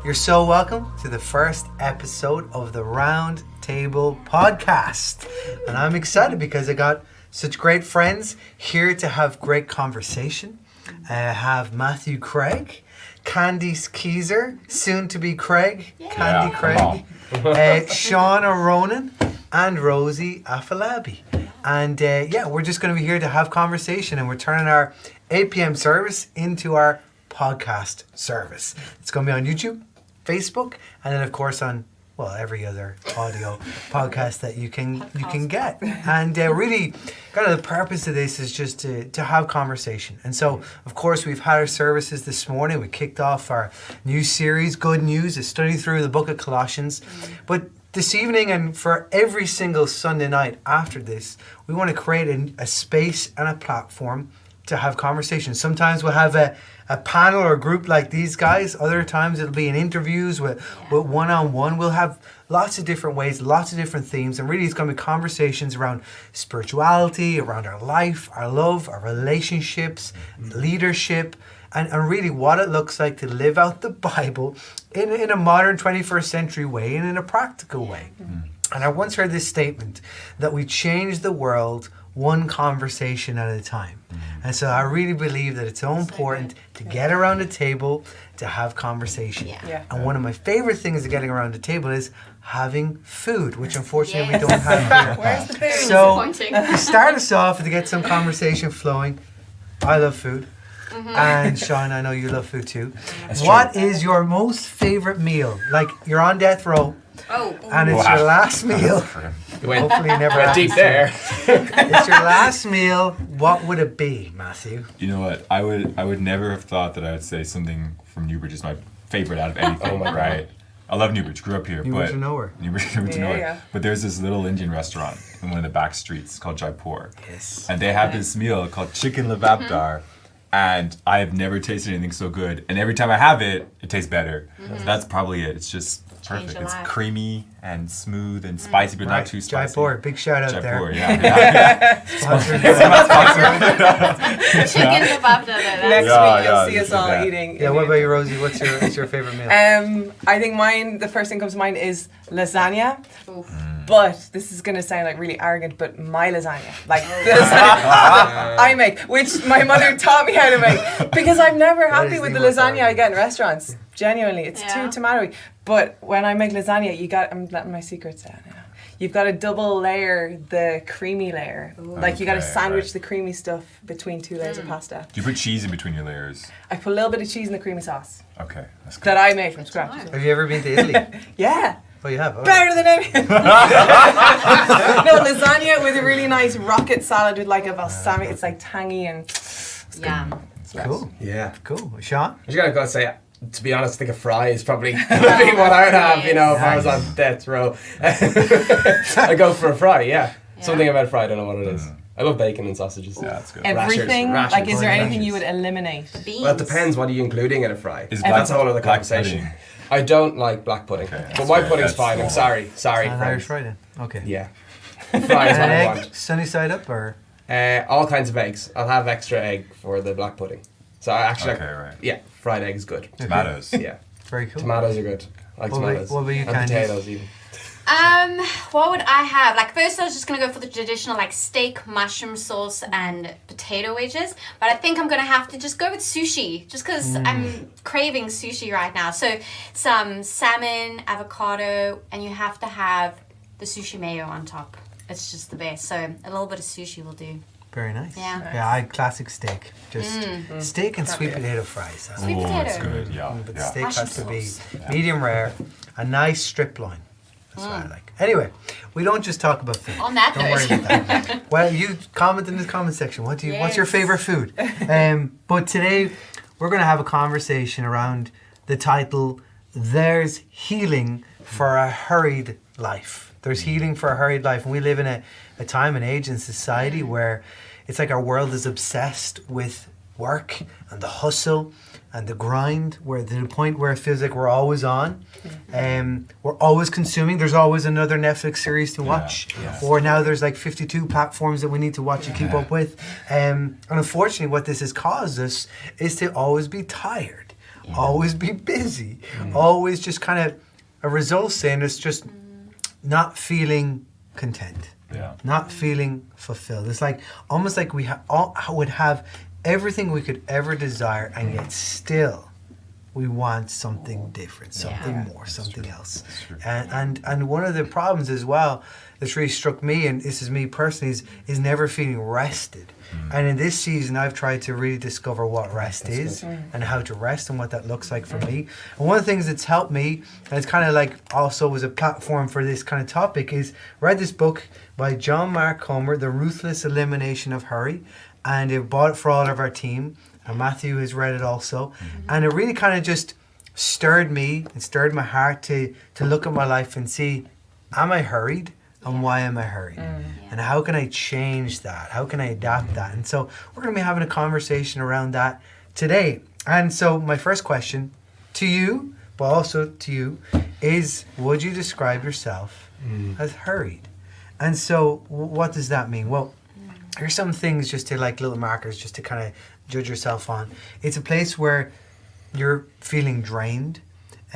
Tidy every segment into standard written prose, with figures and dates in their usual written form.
You're so welcome to the first episode of the Roundtable podcast. And I'm excited because I got such great friends here to have great conversation. I have Matthew Craig, Candice Keezer, soon to be Craig, Candy Craig, Shauna Ronan, and Rosie Afalabi. And we're just going to be here to have conversation, and we're turning our 8 p.m. service into our podcast service. It's going to be on YouTube, Facebook, and then of course on every other audio podcast that you can get. And really, kind of the purpose of this is just to have conversation. And so, of course, we've had our services this morning. We kicked off our new series, Good News, a study through the book of Colossians. But this evening and for every single Sunday night after this, we want to create a space and a platform to have conversations. Sometimes we'll have a panel or a group like these guys. Other times it'll be in interviews with one-on-one. We'll have lots of different ways, lots of different themes, and really it's going to be conversations around spirituality, around our life, our love, our relationships, leadership, and really what it looks like to live out the Bible in a modern 21st century way and in a practical way. And I once heard this statement that we change the world one conversation at a time. And so I really believe that it's so important to get around a table to have conversation. And one of my favorite things of getting around the table is having food, which unfortunately we don't have here. Where's the food? So to start us off to get some conversation flowing, I love food. And Sean, I know you love food too. What is your most favorite meal? Like you're on death row. And it's your last meal. Hopefully you never deep there. It's your last meal. What would it be, Matthew? You know what? I would never have thought that I would say something from Newbridge is my favorite out of anything, right? I love Newbridge, grew up here. Newbridge to nowhere. Newbridge to nowhere. Yeah. But there's this little Indian restaurant in one of the back streets called Jaipur. Yes. And they have this meal called chicken lavabdar. And I have never tasted anything so good. And every time I have it, it tastes better. So that's probably it. It's just perfect. It's creamy and smooth and spicy, but not too spicy. Jaipur, big shout out Jaipur, there. Yeah. Sponsored. Chicken kebab there. Next week you'll see us all eating. Yeah, what about you, Rosie? What's your favorite meal? I think mine, the first thing comes to mind is lasagna. But this is going to sound like really arrogant, but my lasagna, like the lasagna I make, which my mother taught me how to make, because I'm never happy with the lasagna I get in restaurants. Genuinely, it's too tomatoey. But when I make lasagna, I'm letting my secrets out now. You've got to double layer the creamy layer. Like you got to sandwich the creamy stuff between two layers of pasta. Do you put cheese in between your layers? I put a little bit of cheese in the creamy sauce. Okay, that's good. That I made from scratch. Have you ever been to Italy? Yeah. Oh, you have? Better than anything. No, lasagna with a really nice rocket salad with like a balsamic. It's like tangy and Yum. Cool. Yeah. Cool. Sean? I'm just gonna go say, to be honest, I think a fry is probably would be what I would have, if I was on death row. I go for a fry, yeah. Something about a fry, I don't know what it is. I love bacon and sausages. Yeah, that's good. everything. Rashers. Like, is there anything you would eliminate? Beans. Well, it depends what are you including in a fry. That's a whole other black conversation. pudding. I don't like black pudding. But white pudding's fine, I'm sorry. Sorry, An Irish friends. fry then. Okay. Yeah. Fry is what An I egg, want. sunny side up, or? All kinds of eggs. I'll have extra egg for the black pudding. So I actually, yeah, fried egg's good. Tomatoes. Yeah. Very cool. Tomatoes are good. I like tomatoes. What about you, and Candice? potatoes even. What would I have? Like, first I was just gonna go for the traditional like steak, mushroom sauce, and potato wedges. But I think I'm gonna have to just go with sushi, just because I'm craving sushi right now. So some salmon, avocado, and you have to have the sushi mayo on top. It's just the best. So a little bit of sushi will do. Very nice. Yeah. Yeah, I classic steak. Just steak and sweet potato fries. Sweet Oh, potato. it's good. Yeah. But the Yeah. steak has to be Mushroom medium rare, a nice strip loin. That's what I like. Anyway, we don't just talk about food. On that Don't worry note. about that. Well, you comment in the comment section. What's your favorite food? But today we're going to have a conversation around the title, There's Healing for a Hurried Life. There's healing for a hurried life. And we live in a time and age in society where it's like our world is obsessed with work and the hustle and the grind, where to the point where it feels like we're always on. We're always consuming. There's always another Netflix series to watch. Or now there's like 52 platforms that we need to watch and keep up with. And unfortunately, what this has caused us is to always be tired. always be busy, always just kind of a result saying it's just not feeling content, not feeling fulfilled. It's like almost like we would have everything we could ever desire, and yet still we want something different, something more, something else. And one of the problems as well that's really struck me, and this is me personally, is never feeling rested. And in this season, I've tried to really discover what rest is and how to rest and what that looks like for me. And one of the things that's helped me, and it's kind of like also was a platform for this kind of topic, is read this book by John Mark Comer, The Ruthless Elimination of Hurry. And I bought it for all of our team. And Matthew has read it also. And it really kind of just stirred me and stirred my heart to look at my life and see, am I hurried? And why am I hurried? And how can I change that? How can I adapt that? And so we're going to be having a conversation around that today. And so my first question to you, but also to you, is would you describe yourself as hurried? And so what does that mean? Well, here's some things just to like little markers just to kind of judge yourself on. It's a place where you're feeling drained.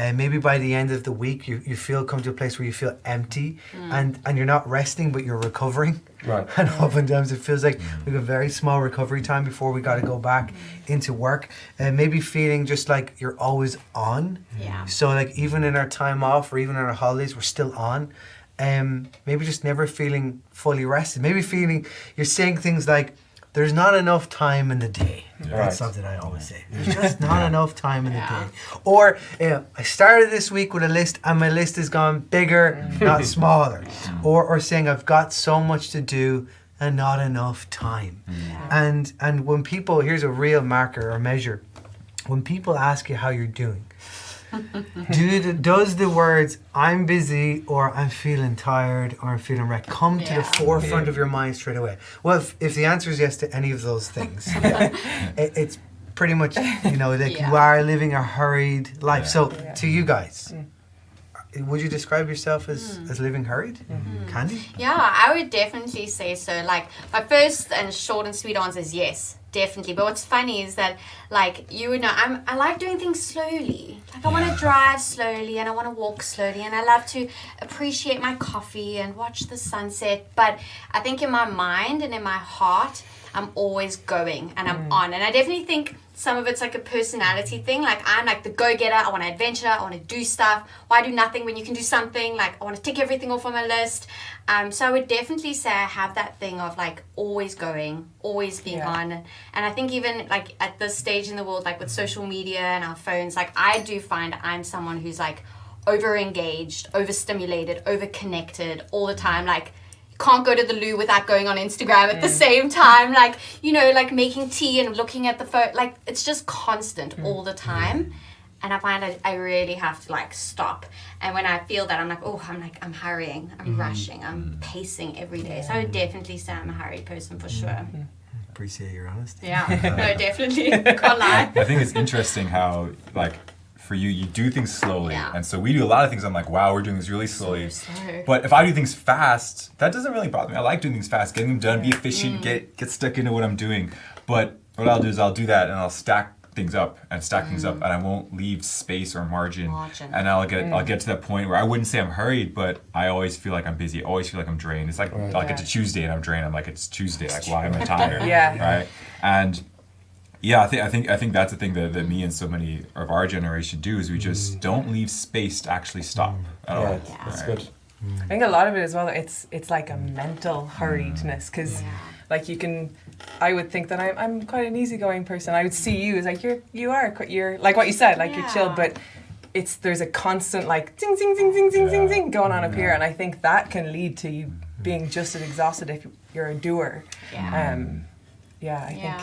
And maybe by the end of the week, you come to a place where you feel empty and you're not resting, but you're recovering. Right. And oftentimes it feels like we have a very small recovery time before we got to go back into work. And maybe feeling just like you're always on. Yeah. So like even in our time off or even on our holidays, we're still on. Maybe just never feeling fully rested. Maybe feeling you're saying things like, there's not enough time in the day. That's something I always say. There's just not enough time in the day. Or I started this week with a list and my list has gone bigger, not smaller. Or saying I've got so much to do and not enough time. And when people, here's a real marker or measure. When people ask you how you're doing, does the words I'm busy or I'm feeling tired or I'm feeling wrecked come to the forefront of your mind straight away? Well, if the answer is yes to any of those things, it's pretty much, like you are living a hurried life. So to you guys, would you describe yourself as living hurried? Candy? Yeah, I would definitely say so. Like, my first and short and sweet answer is yes, definitely. But what's funny is that, like, you would know, I like doing things slowly. Like, I want to drive slowly and I want to walk slowly and I love to appreciate my coffee and watch the sunset. But I think in my mind and in my heart, I'm always going and I'm on. And I definitely think some of it's like a personality thing. Like, I'm like the go-getter. I want to adventure. I want to do stuff. Why do nothing when you can do something? Like, I want to tick everything off on my list. So I would definitely say I have that thing of like always going, always being on. And I think even like at this stage in the world, like with social media and our phones, like I do find I'm someone who's like over-engaged, overstimulated, over-connected all the time. Like, can't go to the loo without going on Instagram at the same time, like, like making tea and looking at the phone. Like, it's just constant all the time. And I find I really have to like stop. And when I feel that, I'm hurrying, I'm rushing, I'm pacing every day. So I would definitely say I'm a hurried person for sure. Appreciate your honesty. Yeah, no, definitely. Can't lie. I think it's interesting how, like, for you do things slowly. And so we do a lot of things. I'm like, wow, we're doing this really slowly. So. But if I do things fast, that doesn't really bother me. I like doing things fast, getting them done, be efficient, get stuck into what I'm doing. But what I'll do is I'll do that and I'll stack things up and I won't leave space or margin. And I'll get to that point where I wouldn't say I'm hurried, but I always feel like I'm busy. I always feel like I'm drained. It's like I'll get to Tuesday and I'm drained. I'm like, it's Tuesday. Like, why am I tired? Right? And yeah, I think that's the thing that me and so many of our generation do is we just don't leave space to actually stop at all. That's good. I think a lot of it as well, it's like a mental hurriedness because like I would think that I'm quite an easygoing person. I would see you as like you're like what you said, like you're chill, but there's a constant like zing zing zing zing zing zing zing going on up here, and I think that can lead to you being just as exhausted if you're a doer. I think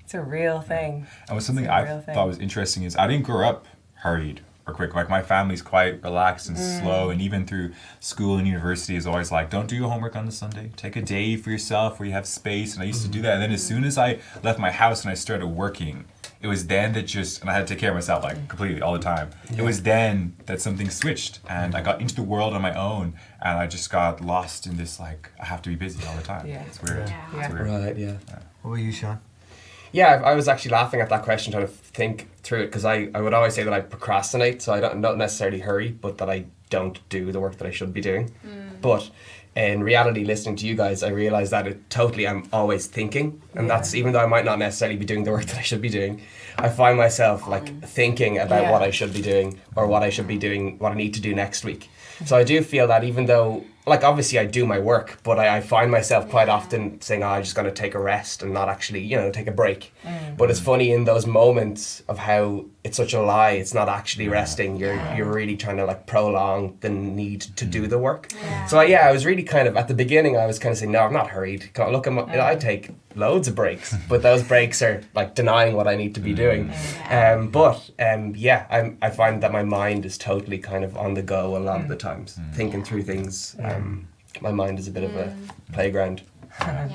it's a real thing. And something I thought was interesting is I didn't grow up hurried or quick. Like, my family's quite relaxed and slow, and even through school and university is always like, don't do your homework on the Sunday. Take a day for yourself where you have space. And I used to do that. And then as soon as I left my house and I started working, it was then that and I had to take care of myself like completely all the time. It was then that something switched and I got into the world on my own and I just got lost in this like, I have to be busy all the time. It's weird. It's weird. Right, What about you, Sean? Yeah, I was actually laughing at that question, trying to think through it, because I would always say that I procrastinate, so I don't necessarily hurry, but that I don't do the work that I should be doing. But in reality, listening to you guys, I realised that I'm always thinking, and that's, even though I might not necessarily be doing the work that I should be doing, I find myself like thinking about what I should be doing, or what I should be doing, what I need to do next week. So I do feel that even though, like, obviously I do my work, but I find myself quite often saying, I'm just going to take a rest and not actually, take a break. But it's funny in those moments of how it's such a lie. It's not actually resting. You're really trying to like prolong the need to do the work. So I was really kind of, at the beginning, I was kind of saying, no, I'm not hurried. Look, I take loads of breaks, but those breaks are like denying what I need to be doing. I find that my mind is totally kind of on the go a lot of the times, thinking through things. My mind is a bit of a playground.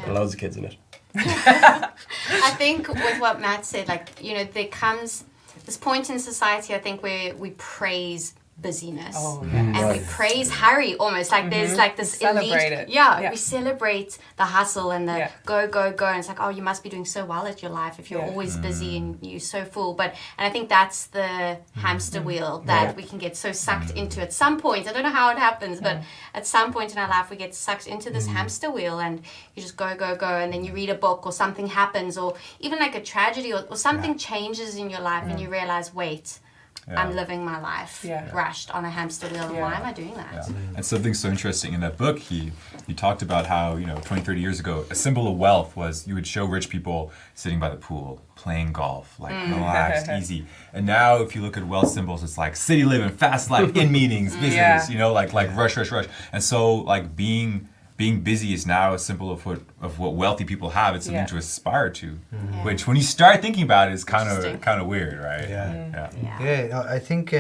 Loads of kids in it. I think with what Matt said, there comes this point in society, I think, where we praise busyness and we praise hurry almost, like there's like this celebrate elite, it. we celebrate the hustle and the go and it's like, oh, you must be doing so well at your life if you're always busy and you're so full. And I think that's the hamster wheel that we can get so sucked into at some point. I don't know how it happens, but at some point in our life we get sucked into this hamster wheel, and you just go, and then you read a book or something happens, or even like a tragedy or something changes in your life and you realize, wait, I'm living my life rushed on a hamster wheel, and why am I doing that? And something so interesting in that book, he talked about how 20, 30 years ago, a symbol of wealth was you would show rich people sitting by the pool, playing golf, like relaxed, easy. And now if you look at wealth symbols, it's like city living, fast life, in meetings, business, like rush. And so like being busy is now a symbol of what wealthy people have. It's something to aspire to, which when you start thinking about it is kind of weird, right? I think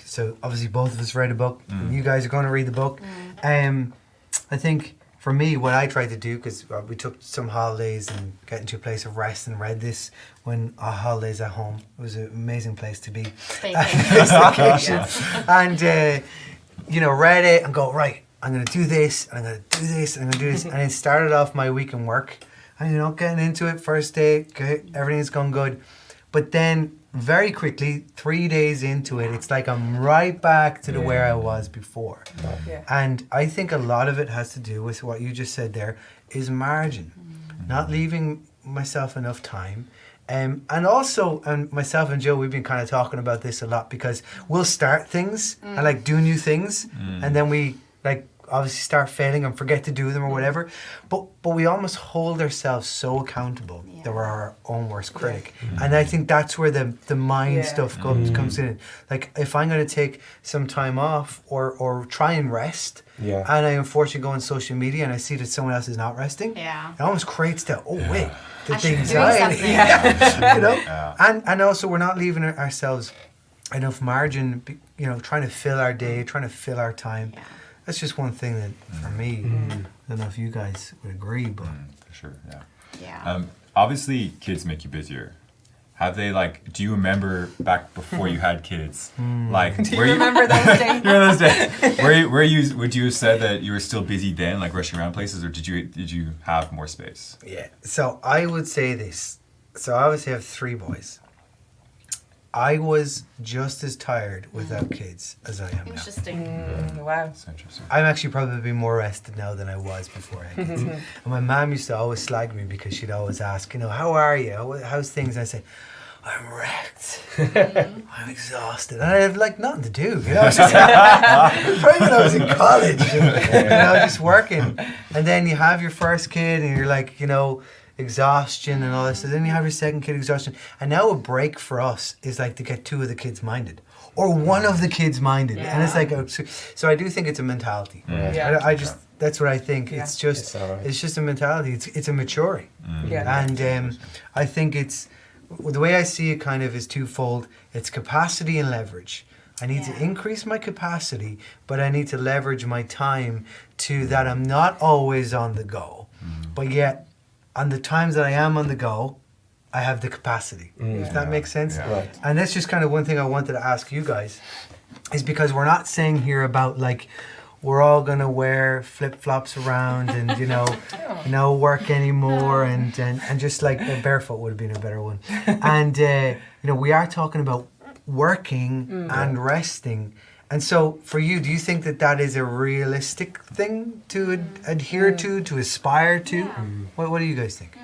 so obviously both of us read a book. You guys are going to read the book. I think for me, what I tried to do, because we took some holidays and got into a place of rest and read this when our holidays at home. It was an amazing place to be. And read it and go, right, I'm going to do this, and I'm going to do this, and I'm going to do this. And it started off my week in work. And, getting into it, first day, everything's gone good. But then, very quickly, 3 days into it, it's like I'm right back to where I was before. And I think a lot of it has to do with what you just said there, is margin. Not leaving myself enough time. And also, myself and Joe, we've been kind of talking about this a lot, because we'll start things and like do new things, and then we like obviously start failing and forget to do them or whatever, but we almost hold ourselves so accountable that we're our own worst critic. And I think that's where the mind stuff comes in. Like, if I'm going to take some time off or try and rest, and I unfortunately go on social media and I see that someone else is not resting, it almost creates that, wait, the anxiety. And also we're not leaving ourselves enough margin, trying to fill our day, trying to fill our time. That's just one thing that, for me, I don't know if you guys would agree, but... For sure, obviously, kids make you busier. Have they, do you remember back before you had kids? Do you remember those days? Would you have said that you were still busy then, like rushing around places, or did you have more space? Yeah, so I would say this. So I obviously have 3 boys. I was just as tired without kids as I am now. Interesting. Wow. That's interesting. I'm actually probably more rested now than I was before I had kids. And my mom used to always slag me, because she'd always ask, how are you? How's things? And I say, I'm wrecked. I'm exhausted. And I have nothing to do. Probably when I was in college, just working. And then you have your first kid and you're like, exhaustion and all this. And then you have your second kid, exhaustion. And now a break for us is like to get 2 of the kids minded, or one of the kids minded. And it's like, so I do think it's a mentality. I just, that's what I think. It's just a mentality. It's a maturity. And I think the way I see it kind of is twofold. It's capacity and leverage. I need to increase my capacity, but I need to leverage my time to that I'm not always on the go. But yet, on the times that I am on the go, I have the capacity. If that makes sense. Right. And that's just kind of one thing I wanted to ask you guys, is because we're not saying here about we're all gonna wear flip flops around and no work anymore and just like barefoot would have been a better one. And we are talking about working and resting. And so for you, do you think that is a realistic thing to adhere to aspire to? Yeah. What do you guys think?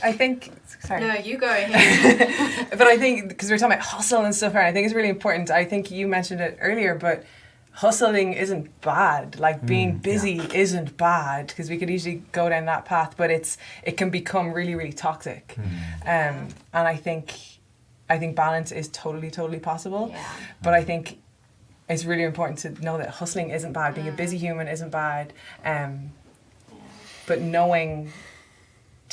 I think, sorry. No, you go ahead. But I think, because we're talking about hustle and stuff, I think it's really important. I think you mentioned it earlier, but hustling isn't bad. Like being busy isn't bad, because we could easily go down that path, but it can become really, really toxic. And I think balance is totally possible. Yeah. But I think it's really important to know that hustling isn't bad. Being a busy human isn't bad. But knowing...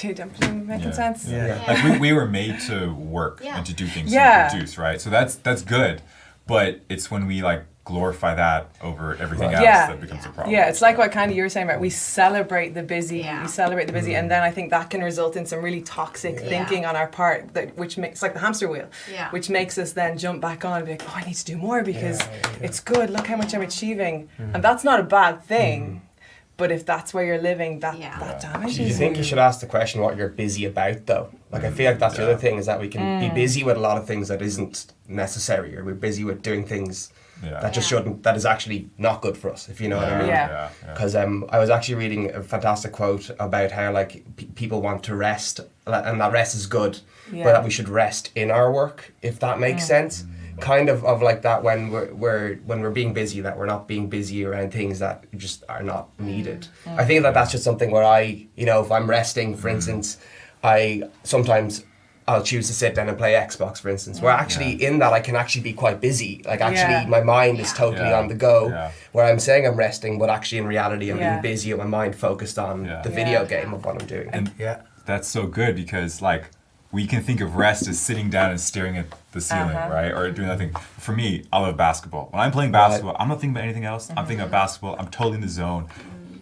Making sense? Yeah. Like we were made to work and to do things Yeah. and produce, right? So that's good. But it's when we like glorify that over everything else that becomes a problem. Yeah, it's like what Candy you were saying about we celebrate the busy, and then I think that can result in some really toxic thinking on our part, which makes like the hamster wheel, which makes us then jump back on and be like, oh, I need to do more because it's good, look how much I'm achieving. And that's not a bad thing. But if that's where you're living, that damages you. Do you think you should ask the question what you're busy about, though? Like, I feel like that's the other thing, is that we can be busy with a lot of things that isn't necessary, or we're busy with doing things that just shouldn't, that is actually not good for us, if you know what I mean. Because I was actually reading a fantastic quote about how, like, people want to rest, and that rest is good, but that we should rest in our work, if that makes sense. Kind of like that when we're being busy, that we're not being busy around things that just are not needed. I think that's just something where if I'm resting, for instance, I'll choose to sit down and play Xbox, for instance, where actually in that I can actually be quite busy. Like actually my mind is totally on the go, where I'm saying I'm resting, but actually in reality I'm being busy and my mind focused on the video game of what I'm doing. And that's so good, because like we can think of rest as sitting down and staring at the ceiling, right? Or doing nothing. For me, I love basketball. When I'm playing basketball, I'm not thinking about anything else. I'm thinking about basketball. I'm totally in the zone.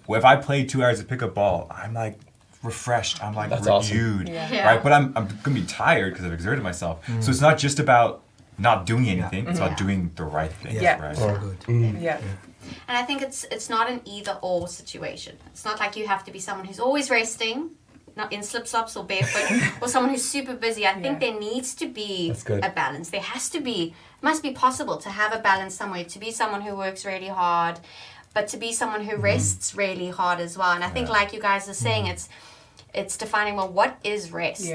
Well, if I play 2 hours to pick up ball, I'm like refreshed. I'm like renewed, right? But I'm gonna be tired because I've exerted myself. So it's not just about not doing anything. It's about doing the right thing, right? All good. And I think it's not an either-or situation. It's not like you have to be someone who's always resting, not in slip-flops or barefoot, or someone who's super busy. I think there needs to be a balance. There must be possible to have a balance somewhere, to be someone who works really hard, but to be someone who rests really hard as well. And I think like you guys are saying, it's defining, well, what is rest?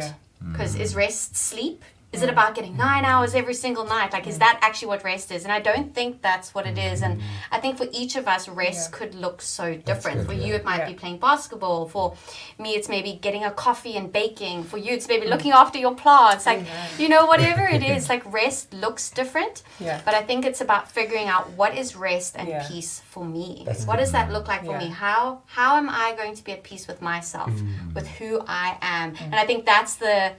Because is rest sleep? Is it about getting 9 hours every single night? Like, is that actually what rest is? And I don't think that's what it is. And I think for each of us, rest could look so different. For you, it might be playing basketball. For me, it's maybe getting a coffee and baking. For you, it's maybe looking after your plants. Like, whatever it is, like rest looks different. But I think it's about figuring out what is rest and peace for me. What does that look like for me? How am I going to be at peace with myself, with who I am? And I think that's the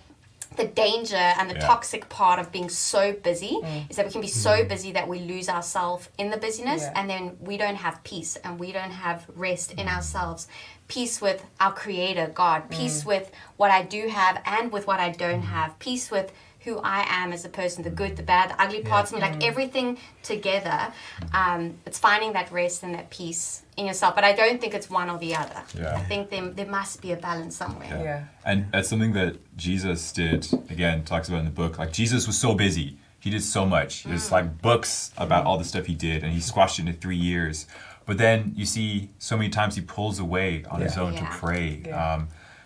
danger and the toxic part of being so busy, is that we can be so busy that we lose ourselves in the busyness, and then we don't have peace and we don't have rest in ourselves. Peace with our creator, God. Peace with what I do have and with what I don't have. Peace with who I am as a person, the good, the bad, the ugly parts of me, like everything together. It's finding that rest and that peace in yourself. But I don't think it's one or the other. I think there must be a balance somewhere. And that's something that Jesus did, again, talks about in the book. Like, Jesus was so busy. He did so much. There's like books about all the stuff he did, and he squashed it into 3 years. But then you see so many times he pulls away on his own to pray.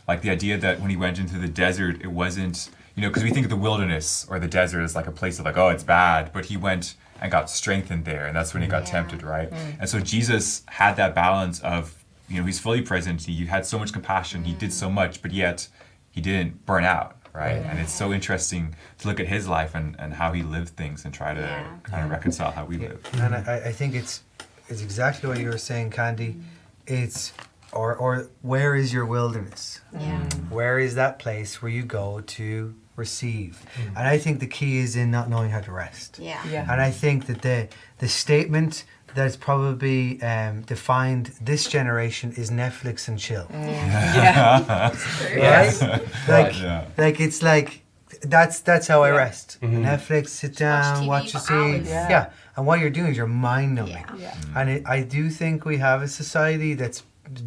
Like the idea that when he went into the desert, it wasn't... because we think of the wilderness or the desert as like a place of like, oh, it's bad. But he went and got strengthened there, and that's when he got tempted, right? And so Jesus had that balance of, he's fully present. He had so much compassion. He did so much, but yet he didn't burn out, right? And it's so interesting to look at his life and how he lived things and try to kind of reconcile how we live. And I think it's exactly what you were saying, Candy. It's or where is your wilderness? Where is that place where you go to receive? And I think the key is in not knowing how to rest. And I think that the statement that's probably defined this generation is Netflix and chill. Right? Like it's like that's how I Yeah. rest. Netflix, sit down, TV watch a for scene. hours. Yeah. And what you're doing is you're mind numbing. Yeah. And I do think we have a society that's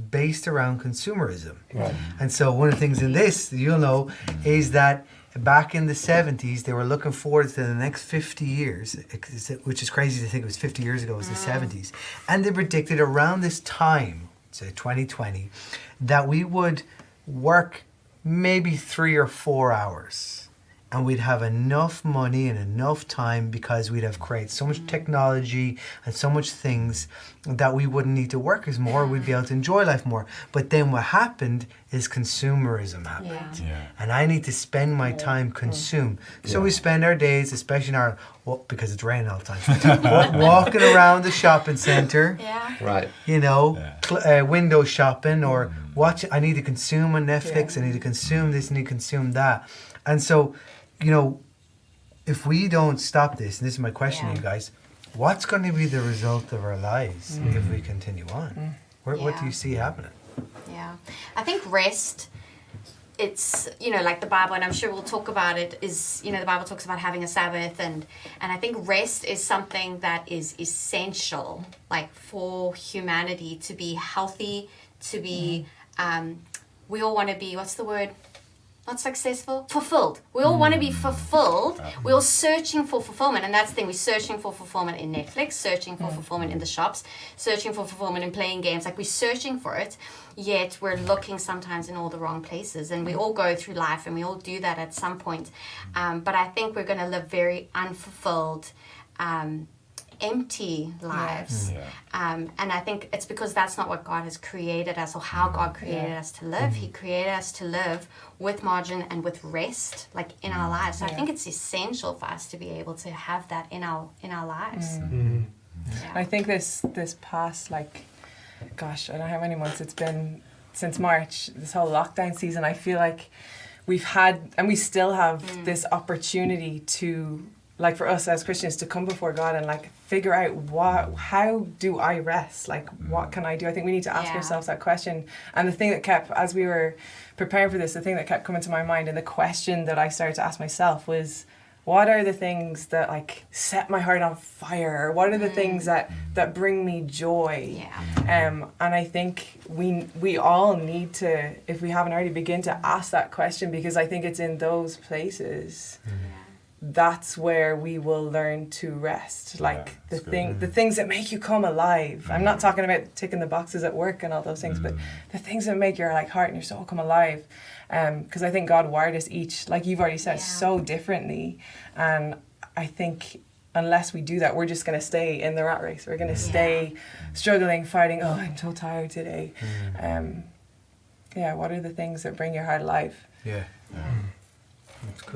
based around consumerism. Right. And so one of the things in this, you'll know, is that back in the 70s, they were looking forward to the next 50 years, which is crazy to think it was 50 years ago, it was the 70s. And they predicted around this time, say 2020, that we would work maybe 3 or 4 hours. And we'd have enough money and enough time because we'd have created so much technology and so much things that we wouldn't need to work as more. We'd be able to enjoy life more. But then what happened is consumerism happened. Yeah. And I need to spend my time consume. So we spend our days, especially in our, because it's raining all the time, walking around the shopping centre. Yeah. Right. You know, window shopping or watch. I need to consume on Netflix. I need to consume this. I need to consume that. And so, you know, if we don't stop this, and this is my question to you guys, what's going to be the result of our lives if we continue on? What do you see happening? Yeah. I think rest, it's, you know, like the Bible, and I'm sure we'll talk about it, is, you know, the Bible talks about having a Sabbath, and I think rest is something that is essential, like, for humanity to be healthy, to be, we all want to be, what's the word? Not successful, fulfilled. We all want to be fulfilled. We're all searching for fulfillment, and that's the thing. We're searching for fulfillment in Netflix, searching for fulfillment in the shops, searching for fulfillment in playing games. Like, we're searching for it, yet we're looking sometimes in all the wrong places. And we all go through life, and we all do that at some point. But I think we're going to live very unfulfilled, empty lives. And I think it's because that's not what God has created us, or how God created us to live. He created us to live with margin and with rest, like, in our lives. So I think it's essential for us to be able to have that in our lives. I think this past, like, gosh, I don't know how many months it's been since March, this whole lockdown season, I feel like we've had, and we still have, this opportunity to, like, for us as Christians, to come before God and, like, figure out how do I rest? Like, what can I do? I think we need to ask ourselves that question. And the thing that kept, as we were preparing for this, the thing that kept coming to my mind, and the question that I started to ask myself was, what are the things that, like, set my heart on fire? Or what are the things that bring me joy? And I think we all need to, if we haven't already, begin to ask that question, because I think it's in those places that's where we will learn to rest. Like, the things that make you come alive. I'm not talking about ticking the boxes at work and all those things, but the things that make your, like, heart and your soul come alive. Because I think God wired us each, like you've already said, so differently. And I think unless we do that, we're just going to stay in the rat race. We're going to stay struggling, fighting, oh, I'm so tired today. What are the things that bring your heart alive?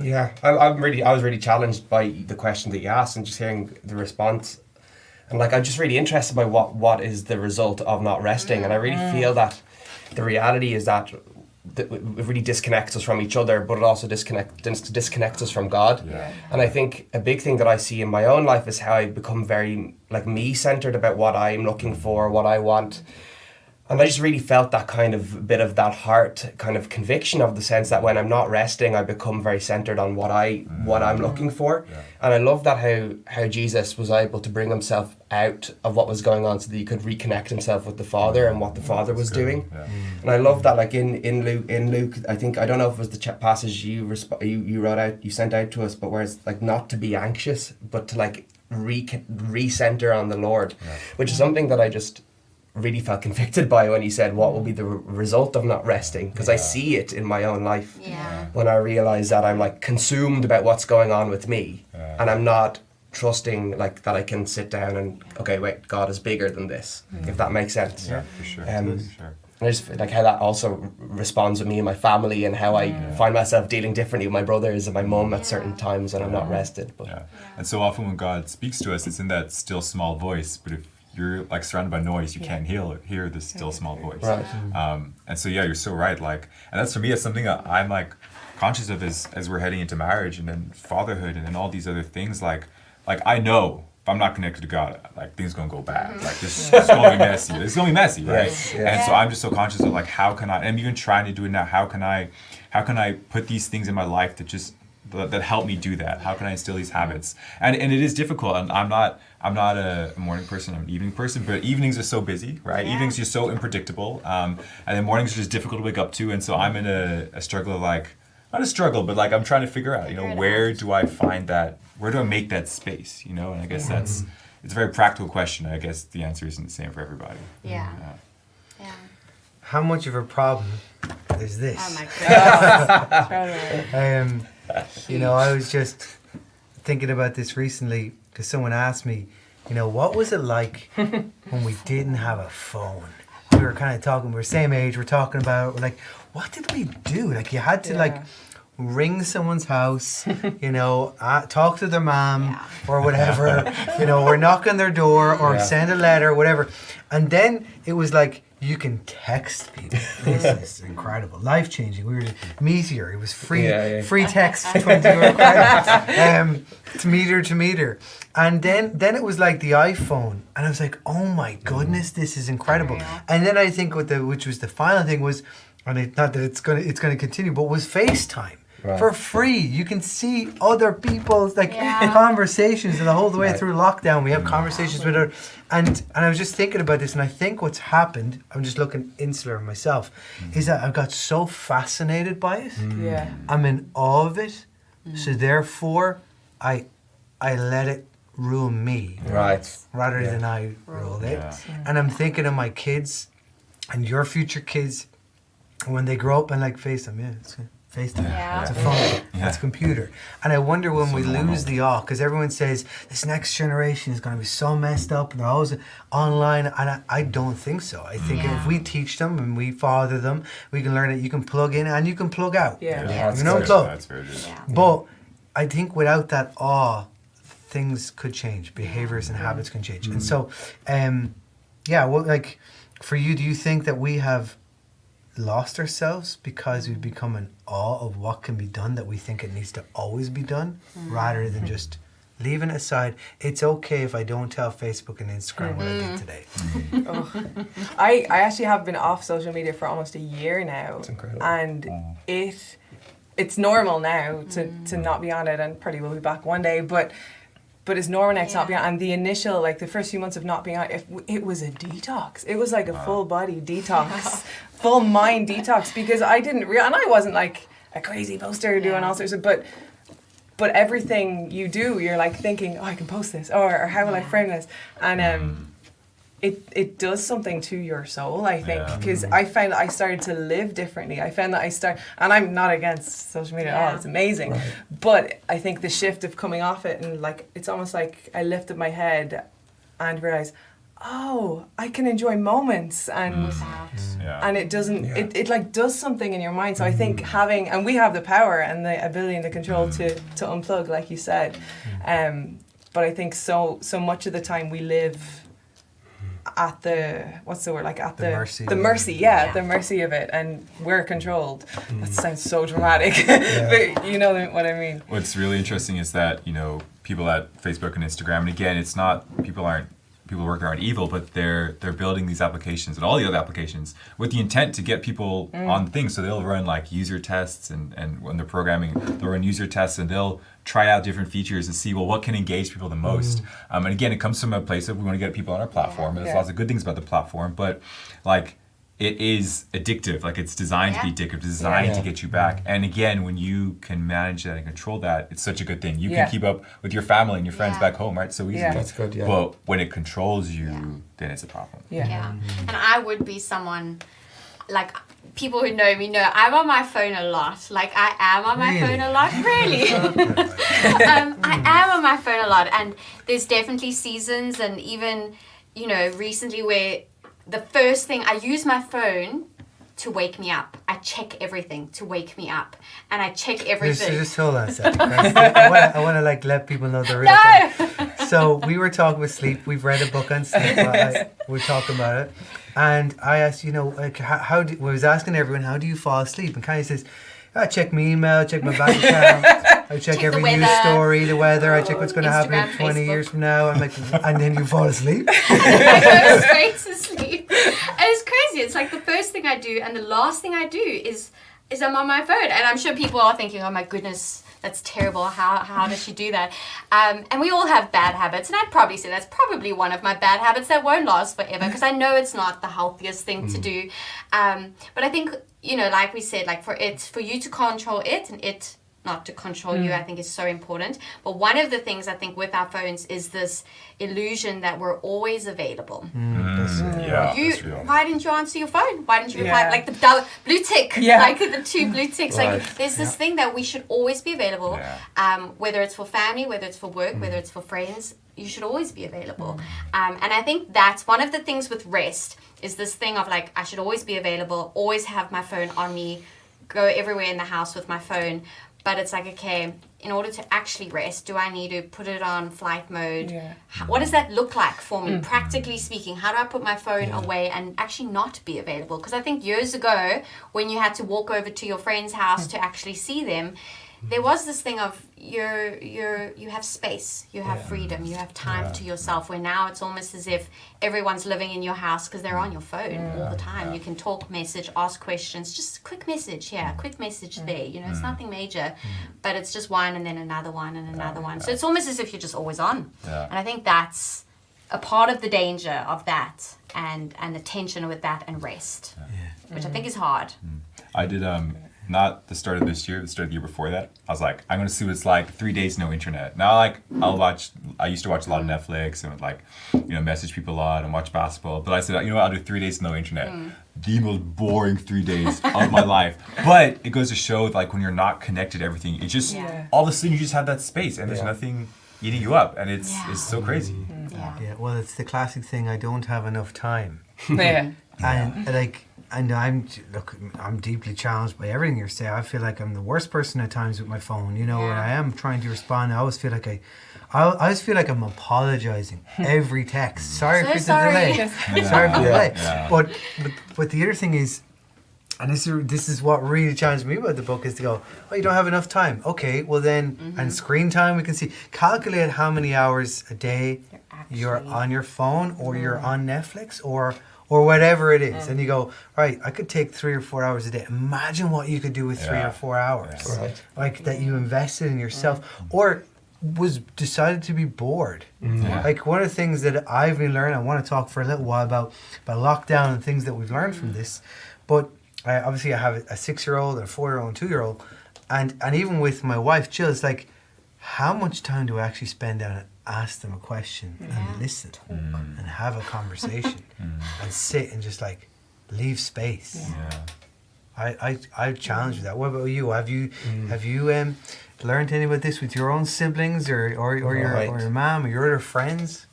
Yeah, I was really challenged by the question that you asked, and just hearing the response, and, like, I'm just really interested by what is the result of not resting. And I really feel that the reality is that it really disconnects us from each other, but it also disconnects us from God. And I think a big thing that I see in my own life is how I become very, like, me-centered about what I'm looking for, what I want. And I just really felt that kind of bit of that heart kind of conviction, of the sense that when I'm not resting, I become very centered on what I'm looking for. And I love that how Jesus was able to bring himself out of what was going on, so that he could reconnect himself with the Father and what the Father was doing. And I love that, like, in Luke, I think, I don't know if it was the passage you wrote out, you sent out to us, but where it's like, not to be anxious, but to, like, recenter on the Lord, which is something that I just really felt convicted by when he said, what will be the result of not resting? Because I see it in my own life when I realize that I'm, like, consumed about what's going on with me, and I'm not trusting, like, that I can sit down and, okay, wait, God is bigger than this, if that makes sense. For sure. I just feel like how that also responds with me and my family, and how I find myself dealing differently with my brothers and my mum at certain times when I'm not rested. But And so often when God speaks to us, it's in that still small voice, but if you're, like, surrounded by noise, you can't hear this still small voice. And so you're so right, like, and that's, for me, it's something that I'm, like, conscious of as we're heading into marriage and then fatherhood and then all these other things. Like I know if I'm not connected to God, like, things gonna go bad. Like, this is gonna be messy. It's gonna be messy, right? And so I'm just so conscious of, like, how can I, and I'm even trying to do it now, how can I put these things in my life that just that help me do that? How can I instill these habits? And it is difficult. And I'm not a morning person. I'm an evening person. But evenings are so busy, right? Yeah. Evenings are so unpredictable, and then mornings are just difficult to wake up to. And so I'm in a struggle of like, not a struggle, but like I'm trying to figure out, where do I find that? Where do I make that space? And I guess it's a very practical question. I guess the answer isn't the same for everybody. Yeah. How much of a problem is this? Oh my god. I was just thinking about this recently because someone asked me, what was it like when we didn't have a phone? We were kind of talking, we're same age, we're talking about, we're like, what did we do? Like you had to ring someone's house, talk to their mom or whatever, or knock on their door or send a letter, whatever. And then it was like, you can text people. This is incredible, life changing. We were Meteor. It was free text, 20 euro credit, to meter. And then it was like the iPhone, and I was like, oh my goodness, this is incredible. And then I think which was the final thing was, and not that it's gonna continue, but was FaceTime. Right. For free. You can see other people's conversations, and the whole way through lockdown we have conversations with her. And I was just thinking about this, and I think what's happened, I'm just looking insular myself, is that I've got so fascinated by it. Yeah. I'm in awe of it. So therefore I let it rule me. Right. Rather than I rule it. And I'm thinking of my kids and your future kids when they grow up and like FaceTime, it's FaceTime. Yeah. It's a phone. It's a computer. And I wonder when we lose the awe, because everyone says this next generation is going to be so messed up and they're always online. And I don't think so. I think if we teach them and we father them, we can learn that you can plug in and you can plug out. Yeah. You can unplug. That's very good. But I think without that awe, things could change. Behaviors and habits can change. And so, for you, do you think that we have lost ourselves because we've become in awe of what can be done, that we think it needs to always be done, rather than just leaving it aside? It's okay if I don't tell Facebook and Instagram what I did today. I actually have been off social media for almost a year now. That's incredible. And it's normal now to not be on it, and probably will be back one day, but it's normal now to not be on. And the initial, the first few months of not being on, it was a detox. It was like a full body detox, full mind detox, because I didn't and I wasn't like a crazy poster doing all sorts of, but everything you do, you're like thinking, I can post this, or how will I frame this? And it does something to your soul, I think, because I found that I started to live differently. I found that and I'm not against social media at all, it's amazing. Right. But I think the shift of coming off it, and it's almost like I lifted my head and realized, I can enjoy moments, and and it doesn't, it does something in your mind. So I think and we have the power and the ability and the control to unplug, like you said. But I think so much of the time we live at the mercy. The mercy of it, and we're controlled. That sounds so dramatic, but you know what I mean. What's really interesting is that people at Facebook and Instagram, and again, it's not people working aren't evil, but they're building these applications and all the other applications with the intent to get people on things. So they'll run user tests, and when they're programming, they'll run user tests, and they'll try out different features and see, what can engage people the most. And again, it comes from a place of we want to get people on our platform, and there's lots of good things about the platform, but it is addictive. It's designed to be addictive, designed to get you back. And again, when you can manage that and control that, it's such a good thing. You can keep up with your family and your friends back home, right? So easily. Yeah. That's good, But when it controls you, then it's a problem. Yeah. And I would be someone, people who know me know I'm on my phone a lot. I am on my phone a lot. Really? I am on my phone a lot. And there's definitely seasons, and even, recently, where the first thing, I use my phone to wake me up. I check everything to wake me up. And I check everything. Just hold on a second. I want to let people know the real thing. So we were talking about sleep. We've read a book on sleep. We're talking about it. And I asked, I was asking everyone, how do you fall asleep? And Kanye says, I check my email, check my bank account, I check every news story, the weather, I check what's going to happen in 20 years from now. I'm and then you fall asleep? I go straight to sleep. And it's crazy. It's the first thing I do, and the last thing I do is I'm on my phone. And I'm sure people are thinking, oh my goodness, that's terrible. How does she do that? And we all have bad habits, and I'd probably say that's probably one of my bad habits that won't last forever, because I know it's not the healthiest thing to do. But I think, like we said, like for you to control it and it not to control you, I think is so important. But one of the things I think with our phones is this illusion that we're always available. That's real. Why didn't you answer your phone? Why didn't you reply? Like the blue tick, like the 2 blue ticks. Right. Like there's this thing that we should always be available, whether it's for family, whether it's for work, whether it's for friends. You should always be available. And I think that's one of the things with rest is this thing of like, I should always be available, always have my phone on me, go everywhere in the house with my phone. But it's like, okay, in order to actually rest, do I need to put it on flight mode? Yeah. What does that look like for me, practically speaking? How do I put my phone away and actually not be available? Because I think years ago, when you had to walk over to your friend's house to actually see them, there was this thing of you have space, you have freedom, you have time to yourself, where now it's almost as if everyone's living in your house because they're on your phone all the time. You can talk, message, ask questions, just a quick message here, quick message there, it's nothing major, but it's just one and then another one and another one. So it's almost as if you're just always on. And I think that's a part of the danger of that and the tension with that and rest, which I think is hard. I did not the start of this year, the start of the year before that. I was like, I'm gonna see what it's like 3 days no internet. Now I used to watch a lot of Netflix and would message people a lot and watch basketball. But I said, I'll do 3 days no internet. The most boring 3 days of my life. But it goes to show like when you're not connected to everything, it just all of a sudden you just have that space and there's nothing eating you up, and it's so crazy. Well, it's the classic thing, I don't have enough time. And I'm deeply challenged by everything you're saying. I feel like I'm the worst person at times with my phone. When I am trying to respond, I always feel like I'm apologizing every text. Sorry for the delay. Sorry for the delay. But the other thing is, and this is what really challenged me about the book, is to go, you don't have enough time. Okay, well then, and screen time, we can see, calculate how many hours a day you're on your phone, or you're on Netflix, or whatever it is. And you go, right, I could take 3 or 4 hours a day. Imagine what you could do with 3 or 4 hours. Right. Like that you invested in yourself, or was decided to be bored. Like one of the things that I've been learning, I want to talk for a little while about lockdown and things that we've learned from this. But obviously I have a 6-year-old, a 4-year-old, and 2-year-old. And even with my wife, Jill, it's like, how much time do I actually spend down and ask them a question and listen and have a conversation and sit and just like leave space? I challenge that. What about you? Have you learned anything about this with your own siblings or your mom or your other friends?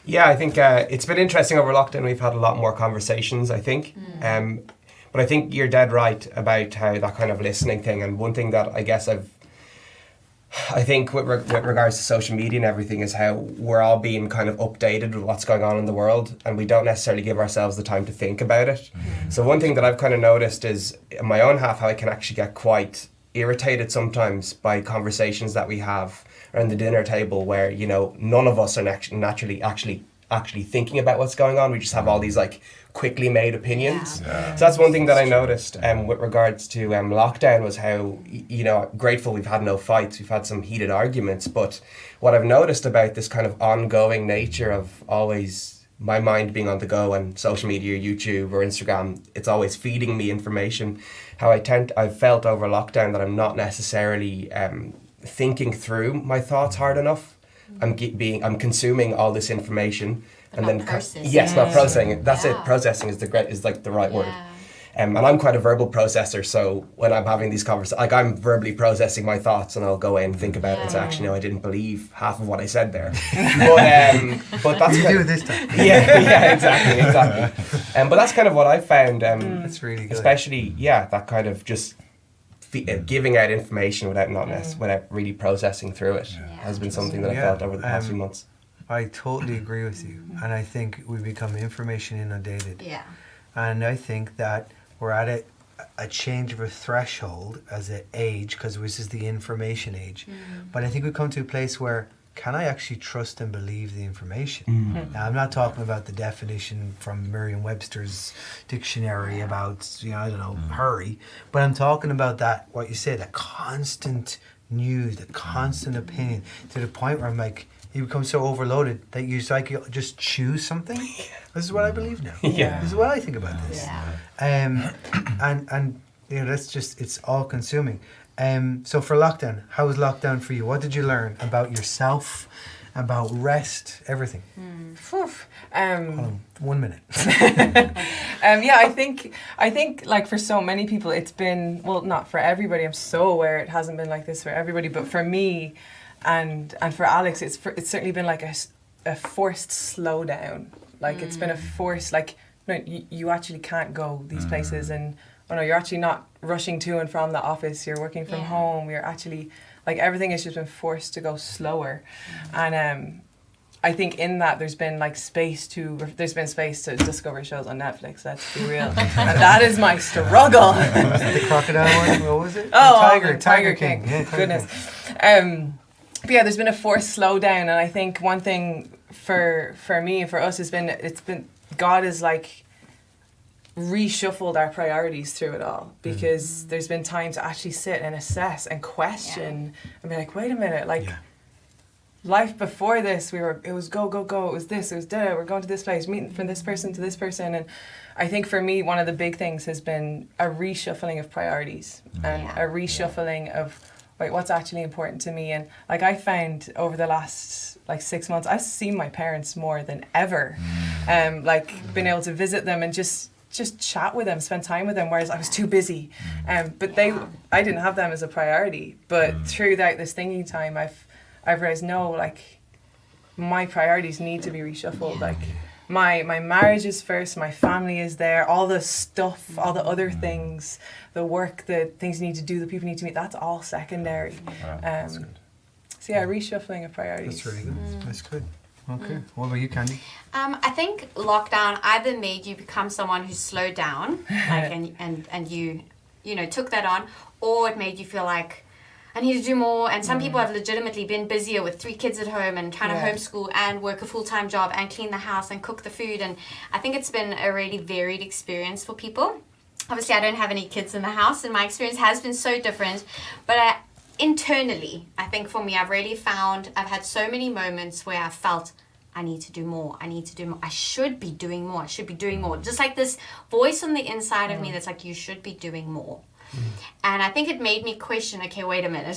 Yeah, I think it's been interesting over lockdown. We've had a lot more conversations, I think. But I think you're dead right about how that kind of listening thing. And one thing that I guess I think with regards to social media and everything is how we're all being kind of updated with what's going on in the world, and we don't necessarily give ourselves the time to think about it. So one thing that I've kind of noticed is in my own half how I can actually get quite irritated sometimes by conversations that we have around the dinner table where, none of us are naturally actually thinking about what's going on. We just have all these like quickly made opinions. So that's one thing that I noticed with regards to lockdown was how, grateful we've had no fights. We've had some heated arguments. But what I've noticed about this kind of ongoing nature of always my mind being on the go and social media, YouTube or Instagram, it's always feeding me information. How I've felt over lockdown that I'm not necessarily thinking through my thoughts hard enough. I'm consuming all this information and then not processing it. That's it. Processing is the right word. And I'm quite a verbal processor, so when I'm having these conversations, like I'm verbally processing my thoughts, and I'll go in and think about it. And say, actually, no, I didn't believe half of what I said there. But that's you do this time. Exactly. But that's kind of what I found. That's really good. Especially, that kind of just giving out information without really processing through it has been something that I felt over the past few months. I totally agree with you, and I think we become information inundated. And I think that we're at a change of a threshold as an age, because this is the information age. But I think we've come to a place where, can I actually trust and believe the information? Now, I'm not talking about the definition from Merriam-Webster's dictionary about, hurry, but I'm talking about that, what you say, that constant news, the constant opinion, to the point where I'm like, you become so overloaded that you just choose something. This is what I believe now. Yeah. This is what I think about this. Yeah. And that's just, it's all consuming. So for lockdown, how was lockdown for you? What did you learn about yourself, about rest, everything? Hold on, 1 minute. Yeah, I think like for so many people it's been, well, not for everybody, I'm so aware it hasn't been like this for everybody, but for me and for Alex it's certainly been like a forced slowdown. Like it's been a forced, like, no, you actually can't go these places, and you're actually not rushing to and from the office, you're working from home, you're actually, like, everything has just been forced to go slower. And I think in that there's been space to discover shows on Netflix, let's be real. And that is my struggle. The crocodile one, what was it? Oh, Tiger King. Yeah, Tiger goodness. King. But yeah, there's been a forced slowdown, and I think one thing for me and for us has been, God has reshuffled our priorities through it all, because there's been time to actually sit and assess and question and be like, wait a minute, life before this, it was go, it was this, it was da, we're going to this place, meeting from this person to this person. And I think for me, one of the big things has been a reshuffling of priorities and a reshuffling of, wait, what's actually important to me. And I found over the last 6 months, I've seen my parents more than ever. Been able to visit them and just chat with them, spend time with them, whereas I was too busy. But I didn't have them as a priority. But throughout this thinking time, I've realized, no, my priorities need to be reshuffled. My marriage is first, my family is there, all the stuff, all the other things, the work, the things you need to do, the people you need to meet, that's all secondary. That's good. So yeah, reshuffling of priorities. That's really good. That's good. Okay. What about you, Candy? I think lockdown either made you become someone who slowed down, and you took that on, or it made you feel like I need to do more. And some people have legitimately been busier with 3 kids at home and trying to homeschool and work a full-time job and clean the house and cook the food. And I think it's been a really varied experience for people. Obviously, I don't have any kids in the house, and my experience has been so different. But internally, I think for me, I've really found I've had so many moments where I felt I need to do more. I need to do more. I should be doing more. I should be doing more. Just like this voice on the inside of me that's like, you should be doing more. And I think it made me question, okay, wait a minute.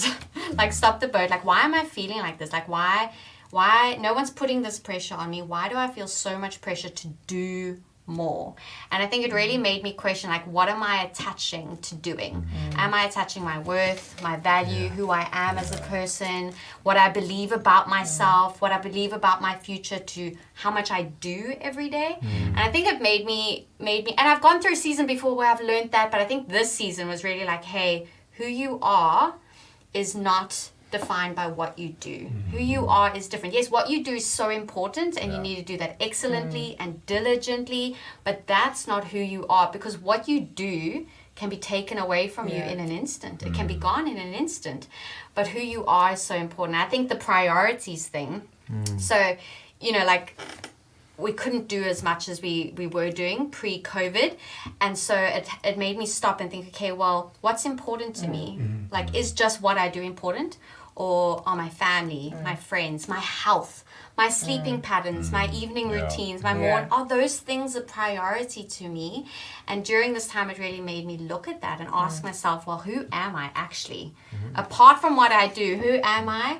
Stop the boat. Why am I feeling like this? Why no one's putting this pressure on me? Why do I feel so much pressure to do more? And I think it really made me question, what am I attaching to doing? Am I attaching my worth, my value, who I am as a person, what I believe about myself, what I believe about my future to how much I do every day? And I think it made me, and I've gone through a season before where I've learned that, but I think this season was really hey, who you are is not defined by what you do. Who you are is different. Yes, what you do is so important, and you need to do that excellently and diligently, but that's not who you are, because what you do can be taken away from you in an instant. It can be gone in an instant. But who you are is so important. I think the priorities thing, so, we couldn't do as much as we were doing pre-COVID. And so it made me stop and think, okay, well, what's important to me? Is just what I do important? Or are my family, my friends, my health, my sleeping patterns, my evening routines, my morning, are those things a priority to me? And during this time, it really made me look at that and ask myself, well, who am I actually? Apart from what I do, who am I?